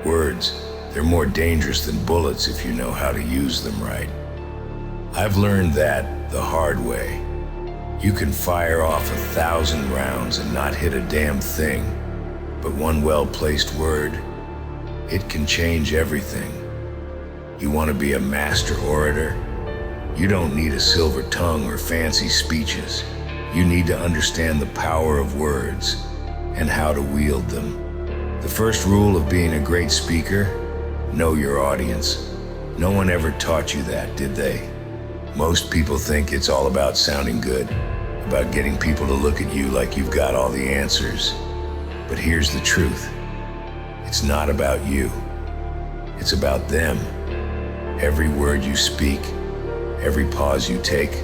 Words, they're more dangerous than bullets if you know how to use them right. I've learned that the hard way. You can fire off 1,000 rounds and not hit a damn thing, but one well-placed word, it can change everything. You want to be a master orator? You don't need a silver tongue or fancy speeches. You need to understand the power of words and how to wield them. The first rule of being a great speaker, know your audience. No one ever taught you that, did they? Most people think it's all about sounding good, about getting people to look at you like you've got all the answers. But here's the truth. It's not about you. It's about them. Every word you speak, every pause you take,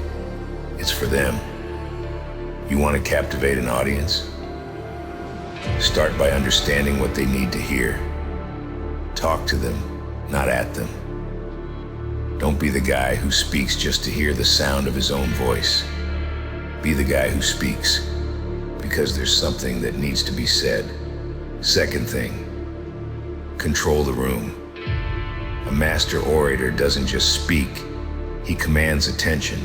it's for them. You want to captivate an audience? Start by understanding what they need to hear. Talk to them, not at them. Don't be the guy who speaks just to hear the sound of his own voice. Be the guy who speaks because there's something that needs to be said. Second thing, control the room. A master orator doesn't just speak, he commands attention.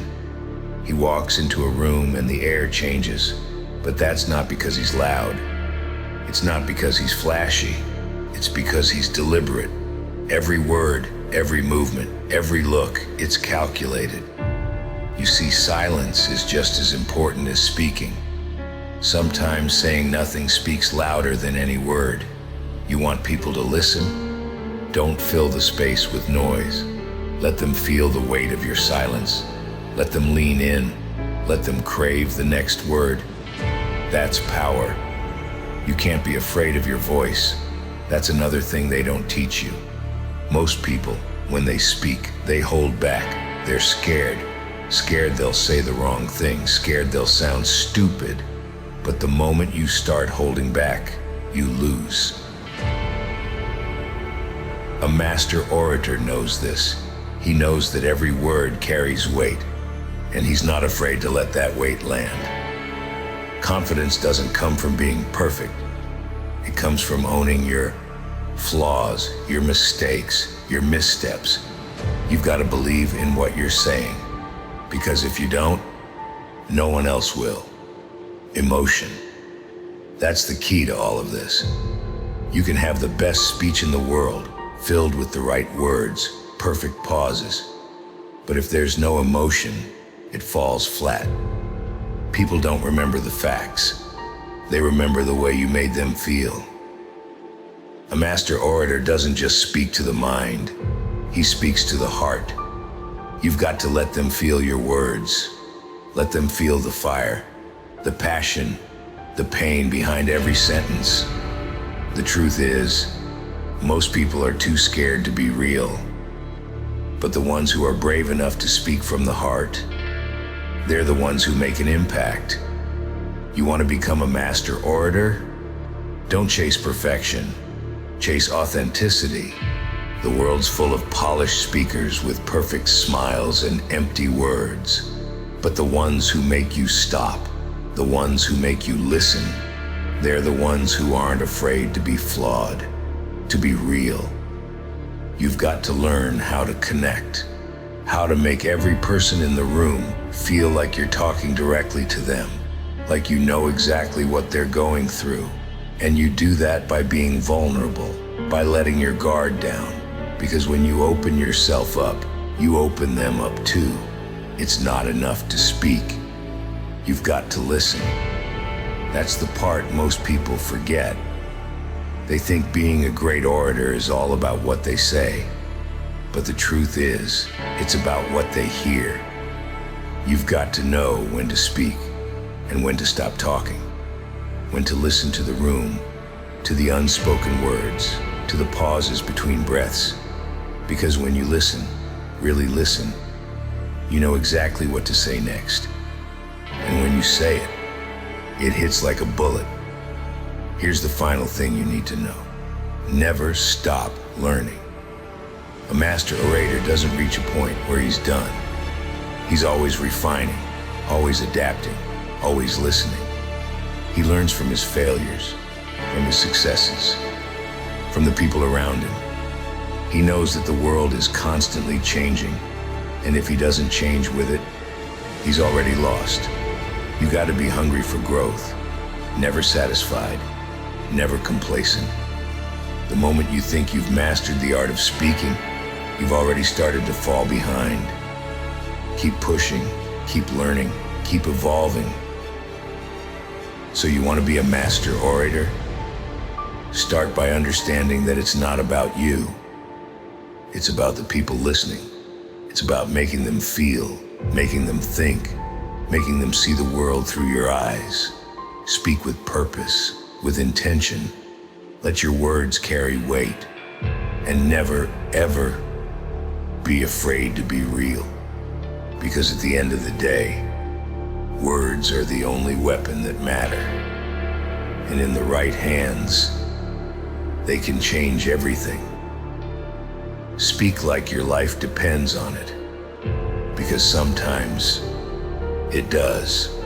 He walks into a room and the air changes, but that's not because he's loud. It's not because he's flashy. It's because he's deliberate. Every word, every movement, every look, it's calculated. You see, silence is just as important as speaking. Sometimes saying nothing speaks louder than any word. You want people to listen? Don't fill the space with noise. Let them feel the weight of your silence. Let them lean in. Let them crave the next word. That's power. You can't be afraid of your voice. That's another thing they don't teach you. Most people, when they speak, they hold back. They're scared. Scared they'll say the wrong thing. Scared they'll sound stupid. But the moment you start holding back, you lose. A master orator knows this. He knows that every word carries weight, and he's not afraid to let that weight land. Confidence doesn't come from being perfect. It comes from owning your flaws, your mistakes, your missteps. You've got to believe in what you're saying, because if you don't, no one else will. Emotion. That's the key to all of this. You can have the best speech in the world, filled with the right words, perfect pauses. But if there's no emotion, it falls flat. People don't remember the facts. They remember the way you made them feel. A master orator doesn't just speak to the mind, he speaks to the heart. You've got to let them feel your words. Let them feel the fire, the passion, the pain behind every sentence. The truth is, most people are too scared to be real. But the ones who are brave enough to speak from the heart, they're the ones who make an impact. You want to become a master orator? Don't chase perfection. Chase authenticity. The world's full of polished speakers with perfect smiles and empty words. But the ones who make you stop, the ones who make you listen, they're the ones who aren't afraid to be flawed, to be real. You've got to learn how to connect, how to make every person in the room feel like you're talking directly to them, like you know exactly what they're going through. And you do that by being vulnerable, by letting your guard down. Because when you open yourself up, you open them up too. It's not enough to speak. You've got to listen. That's the part most people forget. They think being a great orator is all about what they say. But the truth is, it's about what they hear. You've got to know when to speak and when to stop talking, when to listen to the room, to the unspoken words, to the pauses between breaths. Because when you listen, really listen, you know exactly what to say next. And when you say it, it hits like a bullet. Here's the final thing you need to know. Never stop learning. A master orator doesn't reach a point where he's done. He's always refining, always adapting, always listening. He learns from his failures, from his successes, from the people around him. He knows that the world is constantly changing, and if he doesn't change with it, he's already lost. You gotta be hungry for growth, never satisfied, never complacent. The moment you think you've mastered the art of speaking, you've already started to fall behind. Keep pushing, keep learning, keep evolving. So you want to be a master orator? Start by understanding that it's not about you. It's about the people listening. It's about making them feel, making them think, making them see the world through your eyes. Speak with purpose, with intention. Let your words carry weight. And never, ever be afraid to be real. Because at the end of the day, words are the only weapon that matter. And in the right hands, they can change everything. Speak like your life depends on it, because sometimes it does.